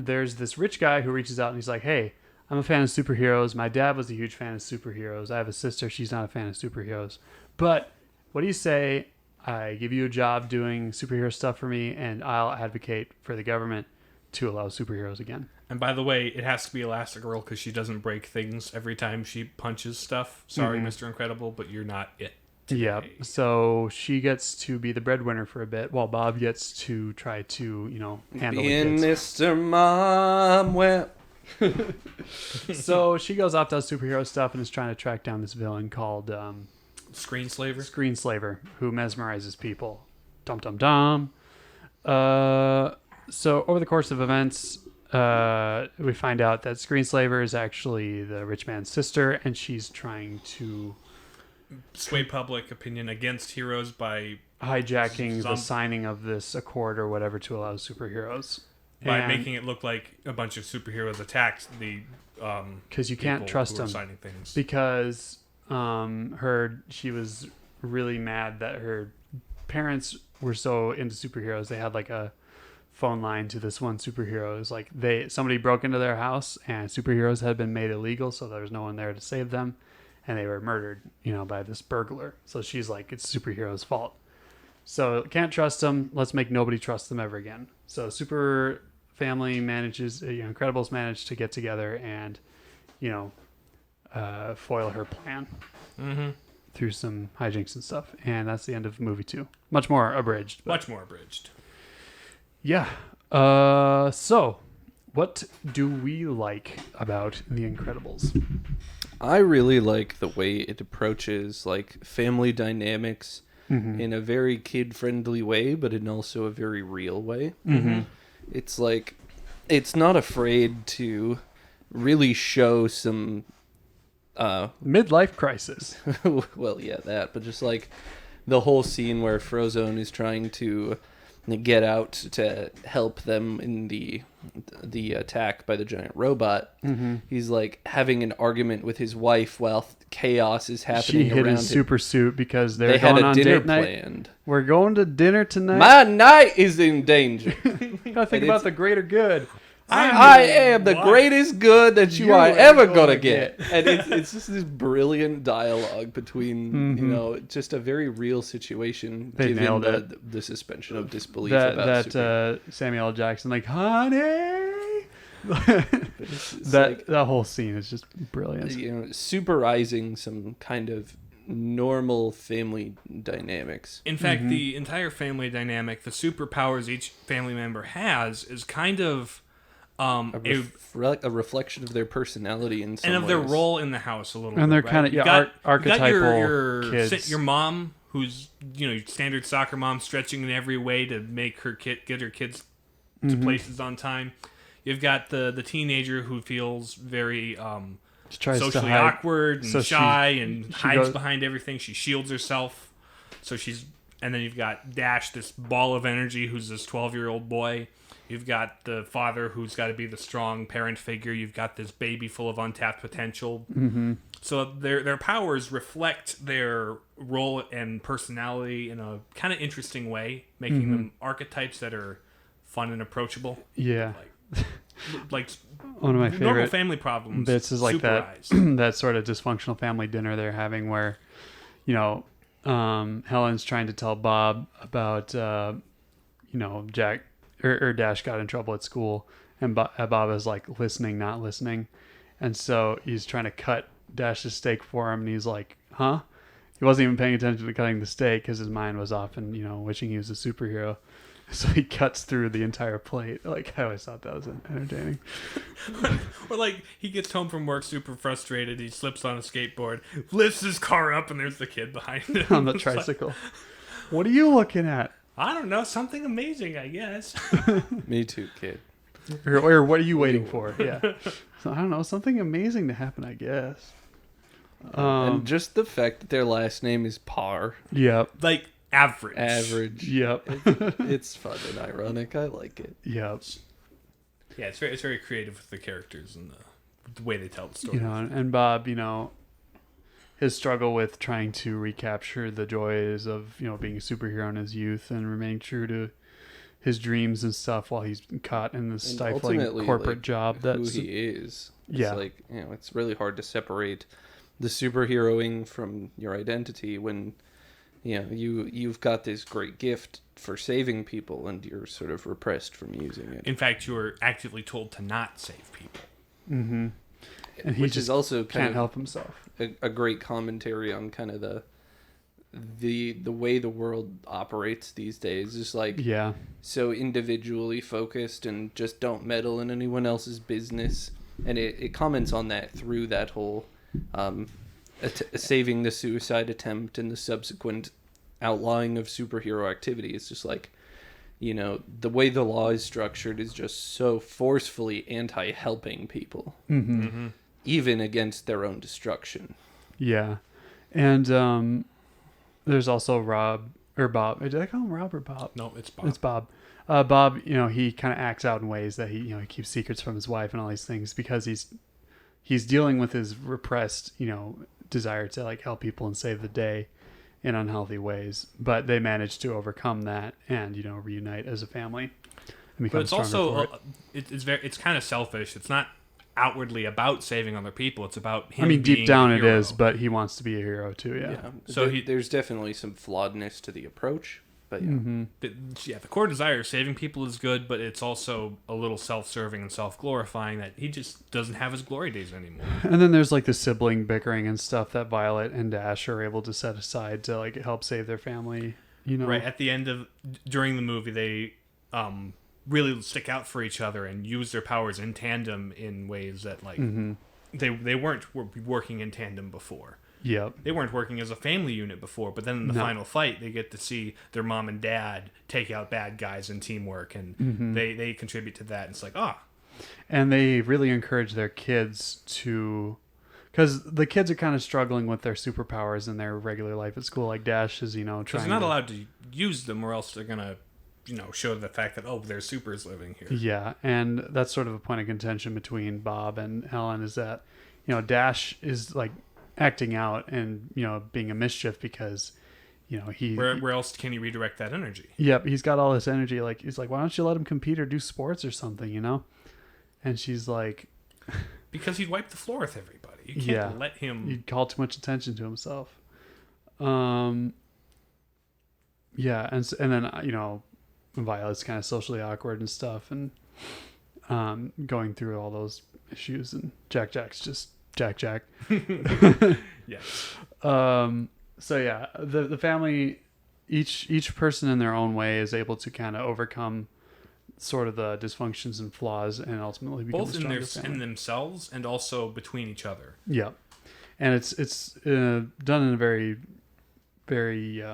there's this rich guy who reaches out and he's like, hey, I'm a fan of superheroes. My dad was a huge fan of superheroes. I have a sister. She's not a fan of superheroes. But what do you say I give you a job doing superhero stuff for me, and I'll advocate for the government to allow superheroes again? And by the way, it has to be Elastigirl because she doesn't break things every time she punches stuff. Sorry, Mr. Incredible, but you're not it. Yeah. So she gets to be the breadwinner for a bit while Bob gets to try to, handle being the kids. Mr. Mom, well, So she goes off, does superhero stuff, and is trying to track down this villain called Screenslaver. Screenslaver, who mesmerizes people. Dum dum dum. So over the course of events, we find out that Screenslaver is actually the rich man's sister, and she's trying to Sway public opinion against heroes by hijacking the signing of this accord or whatever to allow superheroes. And making it look like a bunch of superheroes attacked the because you can't people trust who were them signing things. because she was really mad that her parents were so into superheroes. They had like a phone line to this one superhero. It was like somebody broke into their house and superheroes had been made illegal, so there was no one there to save them, and they were murdered, by this burglar. So she's like, it's superheroes' fault. So can't trust them. Let's make nobody trust them ever again. So Super Family Incredibles manage to get together and, foil her plan through some hijinks and stuff. And that's the end of movie 2. Much more abridged. Much more abridged. Yeah. So what do we like about The Incredibles? I really like the way it approaches like family dynamics in a very kid-friendly way, but in also a very real way. It's like it's not afraid to really show some Midlife crisis. well, yeah, that, but just like the whole scene where Frozone is trying to get out to help them in the attack by the giant robot. He's like having an argument with his wife while chaos is happening She hit around his him. super suit because They they're had going a on dinner date night. planned. We're going to dinner tonight. My night is in danger. Gotta think And about it's- the greater good. I am the What? greatest good that you You are ain't ever gonna gonna get. And it's just this brilliant dialogue between, just a very real situation They given nailed the suspension of disbelief that about Samuel L. Jackson, like, honey, that whole scene is just brilliant. Supervising some kind of normal family dynamics. In fact, the entire family dynamic, the superpowers each family member has, is kind of A reflection of their personality in some and of their ways. role in the house a little bit. And they're right? kind of archetypal your kids. Your mom, who's standard soccer mom, stretching in every way to make her get her kids to places on time. You've got the teenager who feels very tries to socially hide. awkward and So shy and she hides goes- behind everything. She shields herself. And then you've got Dash, this ball of energy, who's this 12-year-old boy. You've got the father who's got to be the strong parent figure. You've got this baby full of untapped potential. Mm-hmm. So their powers reflect their role and personality in a kind of interesting way, making them archetypes that are fun and approachable. Yeah. Like One of my normal favorite family problems. bits is like that supervised. that sort of dysfunctional family dinner they're having where, Helen's trying to tell Bob about, Jack or Dash got in trouble at school, and Bob is like listening, not listening, and so he's trying to cut Dash's steak for him, and he's like, "Huh?" He wasn't even paying attention to cutting the steak because his mind was off and wishing he was a superhero. So he cuts through the entire plate. Like, I always thought that was entertaining. Or like he gets home from work super frustrated. He slips on a skateboard, lifts his car up, and there's the kid behind him On the It's like, tricycle. What are you looking at? I don't know, something amazing, I guess. Me too, kid. Or what are you waiting for? Yeah. So I don't know. Something amazing to happen, I guess. And just the fact that their last name is Parr. Yep. Like average. Average. Yep. It's fun and ironic. I like it. Yep. Yeah, it's very creative with the characters and the way they tell the story. And Bob, his struggle with trying to recapture the joys of, being a superhero in his youth and remaining true to his dreams and stuff while he's caught in this And stifling ultimately, corporate like, job. Who That's he is. Yeah. It's like, it's really hard to separate the superheroing from your identity when, you've got this great gift for saving people and you're sort of repressed from using it. In fact, you were actively told to not save people. Mm-hmm. And he Which just is also can't kind help himself. of a great commentary on kind of the way the world operates these days. Just like Yeah. so individually focused and just don't meddle in anyone else's business. And it comments on that through that whole saving the suicide attempt and the subsequent outlawing of superhero activity. It's just like, the way the law is structured is just so forcefully anti-helping people, even against their own destruction. Yeah. And there's also Bob. Did I call him Rob or Bob? No, it's Bob. It's Bob. Bob, he kind of acts out in ways that he keeps secrets from his wife and all these things because he's dealing with his repressed, desire to like help people and save the day in unhealthy ways. But they manage to overcome that and, reunite as a family. And But it's become stronger also for it. it's kind of selfish. It's not outwardly about saving other people. It's about him. deep being down a it hero. is, but he wants to be a hero too. Yeah. So there's definitely some flawedness to the approach, but yeah. Mm-hmm. The core desire of saving people is good, but it's also a little self-serving and self-glorifying that he just doesn't have his glory days anymore. And then there's like the sibling bickering and stuff that Violet and Dash are able to set aside to like help save their family. Right at the end during the movie, they really stick out for each other and use their powers in tandem in ways that like they weren't working in tandem before. Yep. They weren't working as a family unit before, but then in the final fight, they get to see their mom and dad take out bad guys in teamwork, and they contribute to that. And it's like, And they really encourage their kids to, because the kids are kind of struggling with their superpowers in their regular life at school. Like Dash is, trying. because they're not allowed to use them, or else they're gonna, show the fact that there's supers living here. Yeah, and that's sort of a point of contention between Bob and Helen is that, Dash is like acting out and being a mischief because he Where else can he redirect that energy? Yep, he's got all this energy. Like he's like, why don't you let him compete or do sports or something, And she's like, because he'd wipe the floor with everybody. You can't Yeah. let him. he'd call too much attention to himself. Yeah, and then Violet's kind of socially awkward and stuff, and going through all those issues, and Jack's just Jack. Yes. So yeah, the family, each person in their own way is able to kind of overcome sort of the dysfunctions and flaws, and ultimately become Both a stronger family. in themselves and also between each other. Yeah, and it's done in a very, very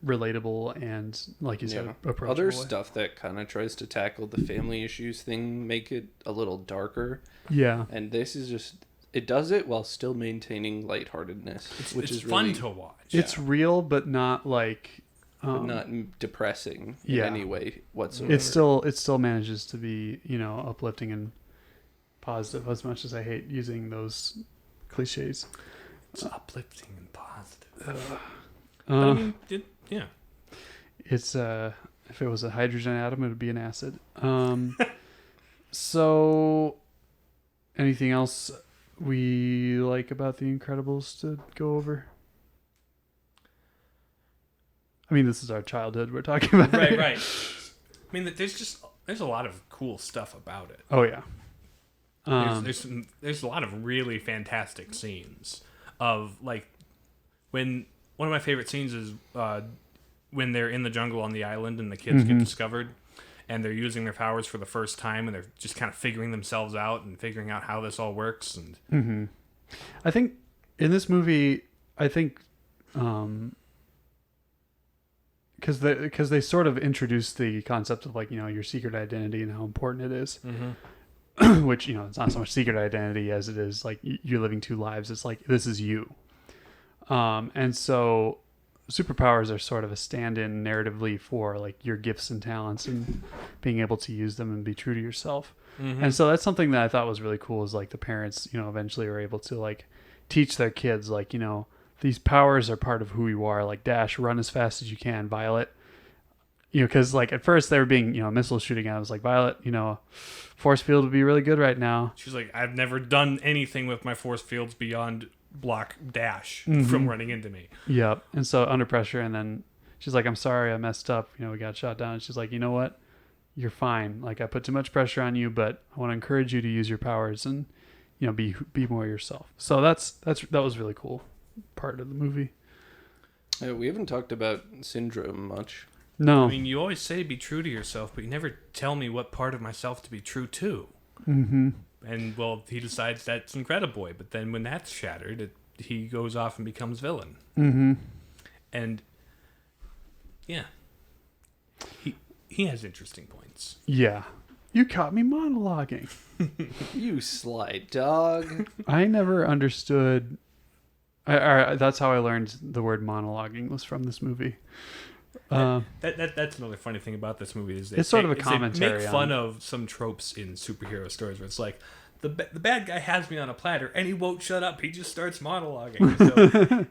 relatable and, like you said, approachable Other way. stuff that kind of tries to tackle the family issues thing make it a little darker. Yeah, And this is just, it does it while still maintaining lightheartedness, which It's is fun really to watch. it's real, but not like but not depressing in yeah. any way whatsoever. it still manages to be, uplifting and positive, as much as I hate using those cliches. It's uplifting and positive. Uh, I mean, yeah. It's if it was a hydrogen atom, it would be an acid. So anything else we like about The Incredibles to go over? I mean, this is our childhood we're talking about. Right. I mean, there's a lot of cool stuff about it. Oh yeah. There's a lot of really fantastic scenes of, like, when one of my favorite scenes is when they're in the jungle on the island and the kids get discovered and they're using their powers for the first time and they're just kind of figuring themselves out and figuring out how this all works. And I think in this movie, because they sort of introduce the concept of, like, your secret identity and how important it is. Which, it's not so much secret identity as it is like you're living two lives. It's like, this is you. And so superpowers are sort of a stand-in narratively for, like, your gifts and talents and being able to use them and be true to yourself. And so that's something that I thought was really cool, is like the parents, eventually are able to, like, teach their kids, like, these powers are part of who you are. Like, Dash, run as fast as you can. Violet, because, like, at first they were being, missiles shooting at. I was like, Violet, force field would be really good right now. she's like, I've never done anything with my force fields beyond block Dash from running into me. Yep. And so under pressure, and then she's like, I'm sorry, I messed up. We got shot down. And she's like, you know what? You're fine. Like, I put too much pressure on you, but I want to encourage you to use your powers and, be more yourself. So that was really cool part of the movie. We haven't talked about Syndrome much. No. I mean, you always say be true to yourself, but you never tell me what part of myself to be true to. And, well, he decides that's Incrediboy, but then when that's shattered, he goes off and becomes villain. And, yeah. He has interesting points. Yeah. You caught me monologuing. You sly dog. I never understood. That's how I learned the word monologuing, was from this movie. That's another funny thing about this movie, is It's sort of a commentary They make fun of some tropes in superhero stories where it's like, the bad guy has me on a platter and he won't shut up. He just starts monologuing. So,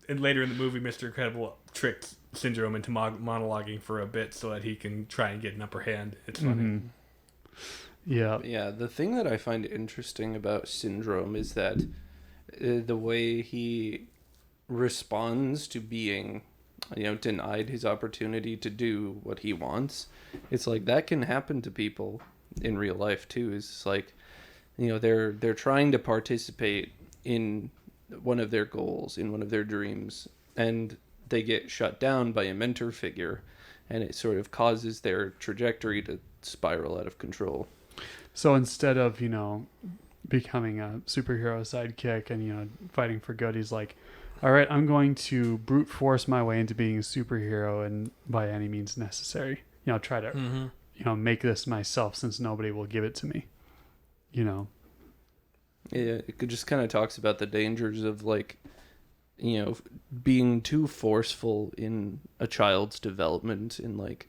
and later in the movie, Mr. Incredible tricks Syndrome into monologuing for a bit so that he can try and get an upper hand. It's funny. Yeah. Yeah, the thing that I find interesting about Syndrome is that the way he responds to being, denied his opportunity to do what he wants. It's like, that can happen to people in real life too. It's like, they're trying to participate in one of their goals, in one of their dreams, and they get shut down by a mentor figure, and it sort of causes their trajectory to spiral out of control. So instead of, becoming a superhero sidekick and, fighting for good, he's like, all right, I'm going to brute force my way into being a superhero, and by any means necessary, try to, make this myself, since nobody will give it to me, Yeah, it just kind of talks about the dangers of, like, being too forceful in a child's development and, like,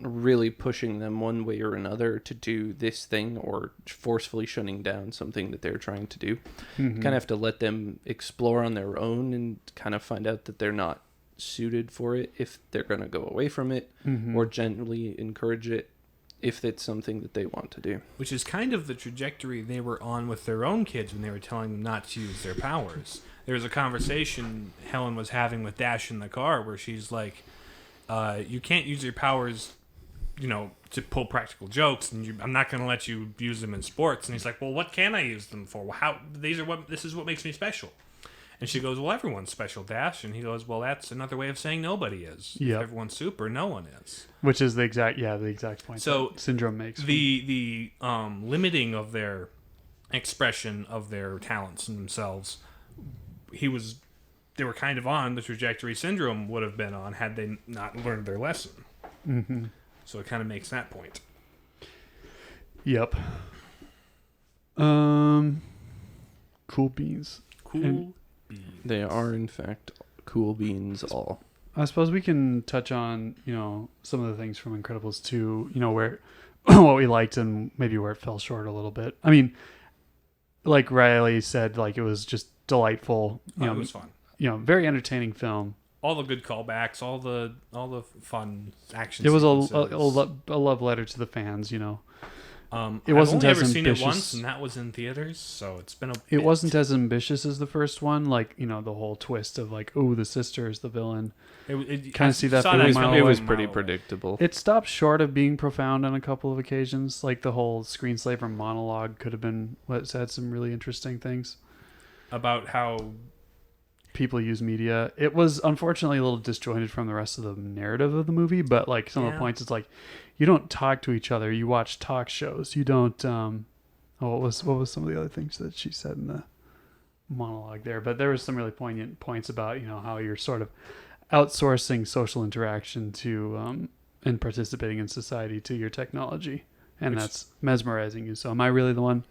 really pushing them one way or another to do this thing, or forcefully shutting down something that they're trying to do. You kind of have to let them explore on their own and kind of find out that they're not suited for it if they're going to go away from it, or gently encourage it if it's something that they want to do. Which is kind of the trajectory they were on with their own kids when they were telling them not to use their powers. There was a conversation Helen was having with Dash in the car where she's like, you can't use your powers to pull practical jokes, and I'm not going to let you use them in sports. And he's like, well, what can I use them for? Well, this is what makes me special. And she goes, well, everyone's special, Dash. And he goes, well, that's another way of saying nobody is. Yep. If everyone's super, no one is. Which is the exact point So that Syndrome makes. The limiting of their expression of their talents and themselves, they were kind of on the trajectory Syndrome would have been on had they not learned their lesson. Mm-hmm. So it kind of makes that point. Yep. Cool beans. Cool And- beans. They are, in fact, cool beans all. I suppose we can touch on, some of the things from Incredibles 2, where what we liked and maybe where it fell short a little bit. I mean, like Riley said, like it was just delightful. It was fun. Very entertaining film. All the good callbacks, all the fun action. It was a sequences. love letter to the fans, It I've wasn't only as ever seen it ambitious. once, and that was in theaters, so it's been a. It bit. wasn't as ambitious as the first one, like, the whole twist of like, oh, the sister is the villain. Kinda see that saw for a It mile was away. pretty predictable. It stopped short of being profound on a couple of occasions. Like the whole screenslaver monologue could have been what said some really interesting things. About how People use media. It was unfortunately a little disjointed from the rest of the narrative of the movie, but like some of the points, it's like you don't talk to each other. You watch talk shows. You don't. What was some of the other things that she said in the monologue there? But there was some really poignant points about how you're sort of outsourcing social interaction to and participating in society to your technology, and that's mesmerizing you. So am I really the one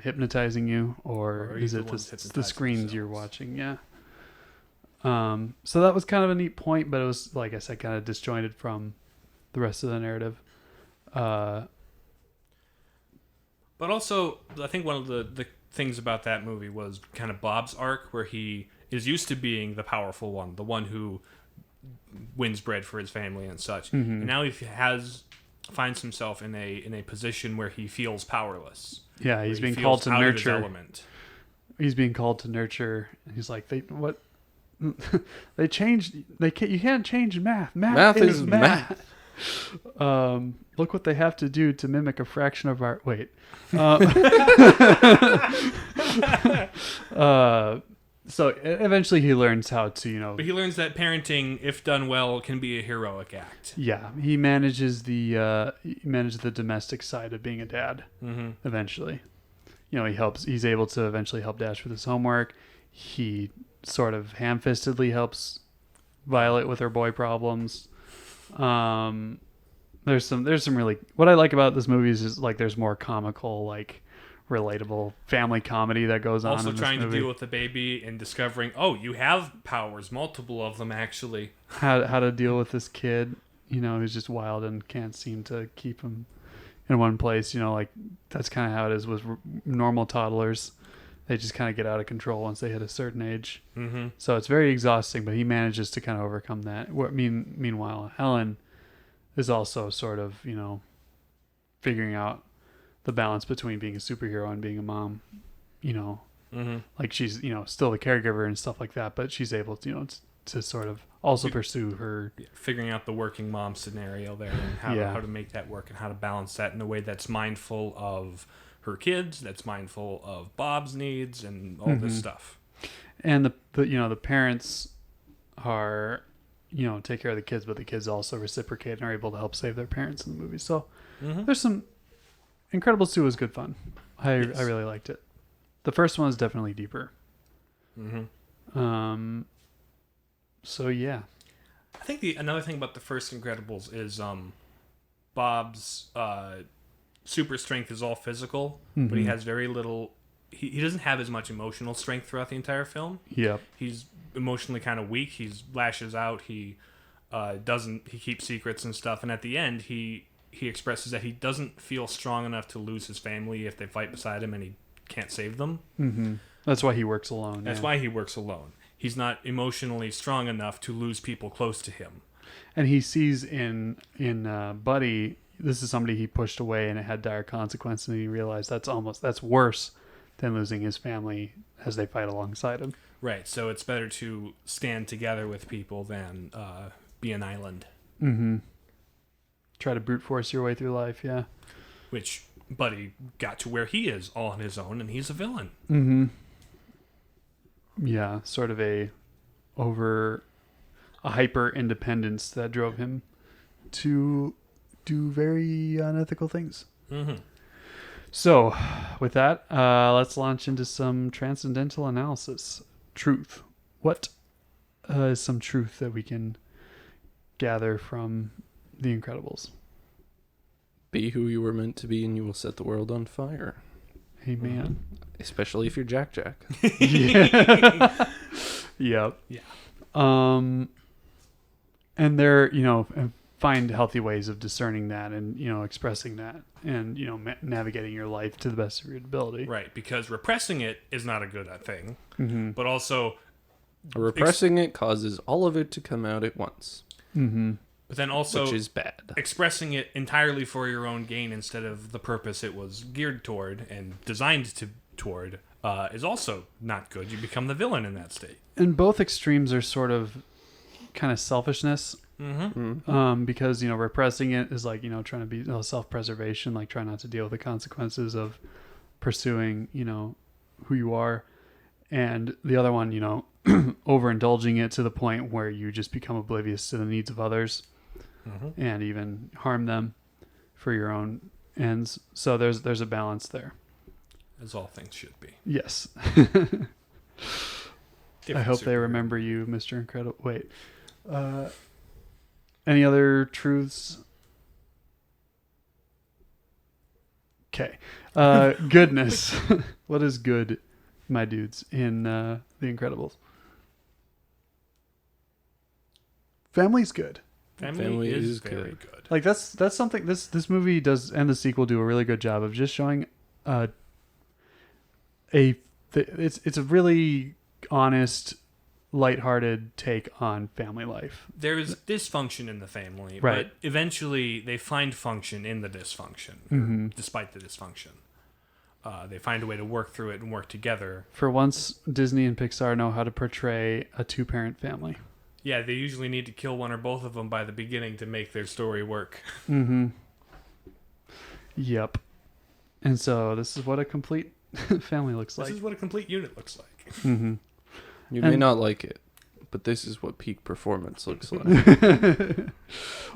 hypnotizing you, or is it the screens you're watching? Yeah. So that was kind of a neat point, but it was, like I said, kind of disjointed from the rest of the narrative. But also, I think one of the things about that movie was kind of Bob's arc, where he is used to being the powerful one, the one who wins bread for his family and such. Mm-hmm. And now he finds himself in a position where he feels powerless. Yeah, he's He being feels called to out of his nurture. element. He's being called to nurture. And he's like, what? They changed. You can't change math. Math is math. Look what they have to do to mimic a fraction of our. Wait. So eventually he learns how to, But he learns that parenting, if done well, can be a heroic act. Yeah, he manages the domestic side of being a dad. Mm-hmm. Eventually, he's able to eventually help Dash with his homework. He sort of ham-fistedly helps Violet with her boy problems. There's some really, what I like about this movie is like there's more comical, like relatable family comedy that goes on. Also in this trying movie. to deal with the baby and discovering, oh, you have powers, multiple of them actually. How to deal with this kid, who's just wild and can't seem to keep him in one place. Like that's kind of how it is with normal toddlers. They just kind of get out of control once they hit a certain age. Mm-hmm. So it's very exhausting, but he manages to kind of overcome that. Meanwhile, Helen is also sort of, figuring out the balance between being a superhero and being a mom. Mm-hmm. Like she's, still the caregiver and stuff like that, but she's able to, to sort of also pursue her. Figuring out the working mom scenario there and how to make that work and how to balance that in a way that's mindful of her kids, that's mindful of Bob's needs and all this stuff. And the parents are, take care of the kids, but the kids also reciprocate and are able to help save their parents in the movie. So there's some Incredibles 2 was good fun. I really liked it. The first one is definitely deeper. Mm-hmm. So yeah. I think another thing about the first Incredibles is Bob's super strength is all physical, but he has very little. He doesn't have as much emotional strength throughout the entire film. Yep. He's emotionally kind of weak. He lashes out. He He keeps secrets and stuff. And at the end, he expresses that he doesn't feel strong enough to lose his family if they fight beside him, and he can't save them. Mm-hmm. That's why he works alone. That's why he works alone. He's not emotionally strong enough to lose people close to him. And he sees in Buddy, this is somebody he pushed away and it had dire consequences, and he realized that's worse than losing his family as they fight alongside him. Right, so it's better to stand together with people than be an island. Mm-hmm. try to brute force your way through life. Yeah. Which Buddy got to where he is all on his own, and he's a villain. Mm-hmm. Yeah, sort of a hyper independence that drove him to do very unethical things. Mm-hmm. So, with that, let's launch into some transcendental analysis. Truth. What is some truth that we can gather from The Incredibles? Be who you were meant to be, and you will set the world on fire. Amen. Especially if you're Jack Jack. Yeah. Yep. Yeah. And they're, find healthy ways of discerning that and, expressing that and, navigating your life to the best of your ability. Right, because repressing it is not a good thing, Mm-hmm. but also, Repressing it causes all of it to come out at once, Mm-hmm. but then also which is bad. expressing it entirely for your own gain instead of the purpose it was geared toward and designed toward is also not good. You become the villain in that state. And both extremes are sort of kind of selfishness. Mm-hmm. Because, repressing it is like, trying to be self-preservation, like try not to deal with the consequences of pursuing, who you are. And the other one, overindulging it to the point where you just become oblivious to the needs of others and even harm them for your own ends. So there's a balance there. As all things should be. Yes. Different I hope they superhero. remember you, Mr. Incredible. Wait. Any other truths? Okay. Goodness. What is good, my dudes, in The Incredibles? Family's good. Family is is very good. good. Like that's something this movie does, and the sequel do a really good job of just showing it's a really honest, lighthearted take on family life. There is dysfunction in the family, Right. but eventually they find function in the dysfunction, Mm-hmm. despite the dysfunction. They find a way to work through it and work together. For once, Disney and Pixar know how to portray a two-parent family. Yeah, they usually need to kill one or both of them by the beginning to make their story work. Mm-hmm. Yep. And so this is what a complete family looks This like. is what a complete unit looks like. Mm-hmm. You may And- not like it, but this is what peak performance looks like.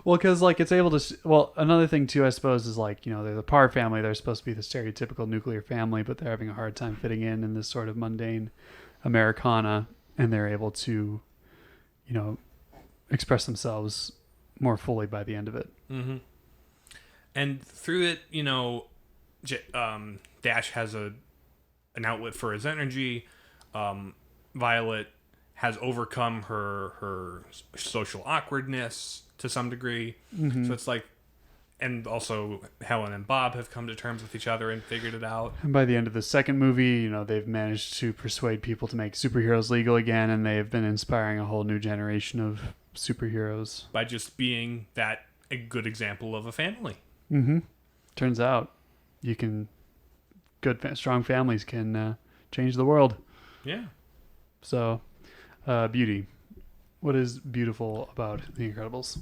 Well, because it's able to. Well, another thing too, I suppose, is they're the Parr family. They're supposed to be the stereotypical nuclear family, but they're having a hard time fitting in this sort of mundane Americana, and they're able to, express themselves more fully by the end of it. Mm-hmm. And through it, Dash has an outlet for his energy. Violet has overcome her social awkwardness to some degree. Mm-hmm. So it's like, and also Helen and Bob have come to terms with each other and figured it out. And by the end of the second movie, they've managed to persuade people to make superheroes legal again, and they've been inspiring a whole new generation of superheroes. By just being a good example of a family. Mm-hmm. Turns out, strong families can change the world. Yeah. So, beauty. What is beautiful about The Incredibles?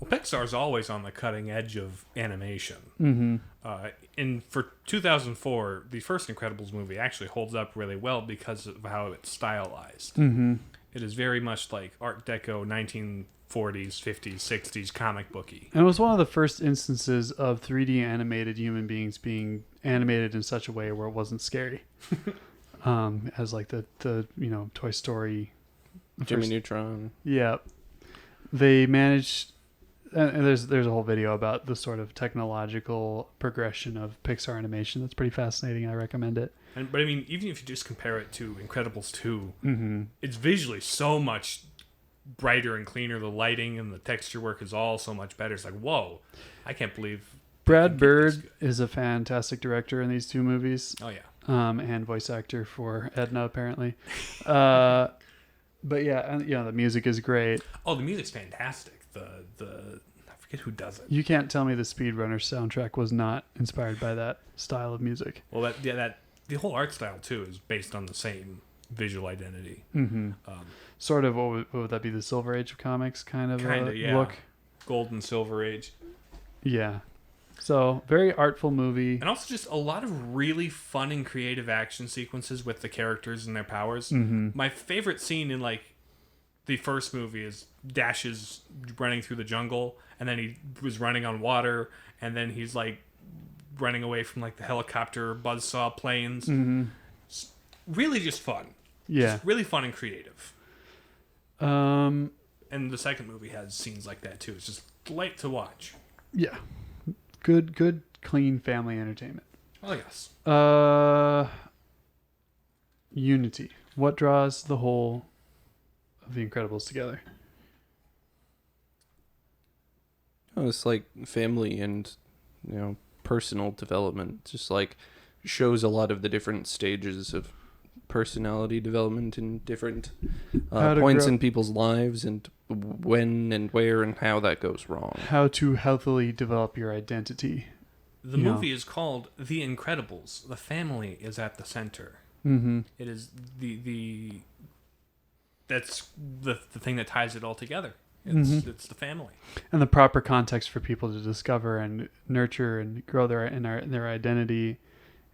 Well, Pixar's always on the cutting edge of animation. Mm-hmm. For 2004, the first Incredibles movie actually holds up really well because of how it's stylized. Mm-hmm. It is very much like Art Deco 1940s, 50s, 60s comic booky. And it was one of the first instances of 3D animated human beings being animated in such a way where it wasn't scary. As the Toy Story. Jimmy Neutron. Yeah. They managed, and there's a whole video about the sort of technological progression of Pixar animation. That's pretty fascinating. I recommend it. But I mean, even if you just compare it to Incredibles 2, Mm-hmm. it's visually so much brighter and cleaner. The lighting and the texture work is all so much better. It's like, whoa, I can't believe Brad get this Bird good. is a fantastic director in these two movies. Oh yeah. And voice actor for Edna, apparently. But yeah, and, the music is great. Oh, the music's fantastic. The I forget who does it. You can't tell me the Speedrunner soundtrack was not inspired by that style of music. Well, the whole art style too is based on the same visual identity. Mm-hmm. Sort of, what would that be? The Silver Age of comics kind of Kinda, yeah. look? Gold and Silver Age. Yeah. So, very artful movie. And also just a lot of really fun and creative action sequences with the characters and their powers. Mm-hmm. My favorite scene in like the first movie is Dash is running through the jungle, and then he was running on water, and then he's like running away from like the helicopter buzzsaw planes. Mm-hmm. Really just fun. Yeah. Just really fun and creative. Um. And the second movie has scenes like that too. It's just light to watch. Yeah. Good, clean family entertainment. Oh yes. Unity. What draws the whole of The Incredibles together? Oh, it's like family and, personal development. Just like shows a lot of the different stages of personality development in different points in people's lives, and when and where and how that goes wrong. How to healthily develop your identity. The movie is called The Incredibles. The family is at the center. Mm-hmm. It is that's the thing that ties it all together. It's the family. And the proper context for people to discover and nurture and grow their identity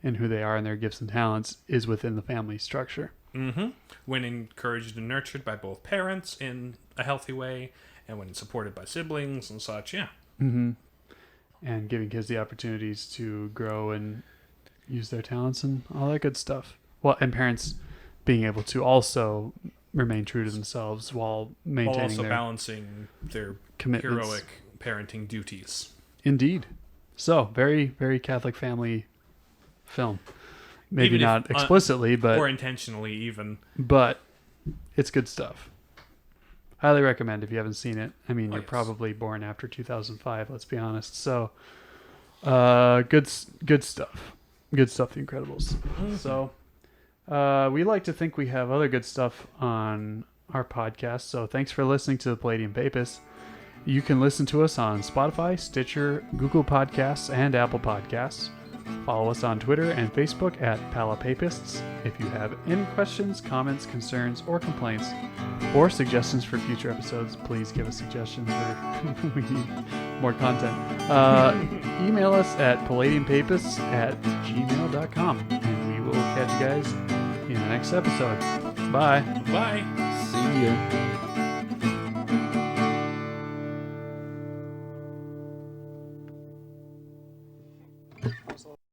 and who they are and their gifts and talents is within the family structure. Mm-hmm. When encouraged and nurtured by both parents in a healthy way, and when supported by siblings and such, yeah. Mm-hmm. And giving kids the opportunities to grow and use their talents and all that good stuff. Well, and parents being able to also remain true to themselves while maintaining While also their balancing their commitments. heroic parenting duties. Indeed. So, very, very Catholic family film. Maybe Even if, not explicitly, or intentionally even. but it's good stuff. Highly recommend if you haven't seen it. I mean, you're Yes. probably born after 2005, let's be honest. So, good stuff. Good stuff, The Incredibles. So, we like to think we have other good stuff on our podcast. So, thanks for listening to the Palladium Papists. You can listen to us on Spotify, Stitcher, Google Podcasts, and Apple Podcasts. Follow us on Twitter and Facebook at Palapapists. If you have any questions, comments, concerns, or complaints, or suggestions for future episodes, please give us suggestions, or we need more content. Email us at palladiumpapists@gmail.com, and we will catch you guys in the next episode. Bye. Bye. See ya.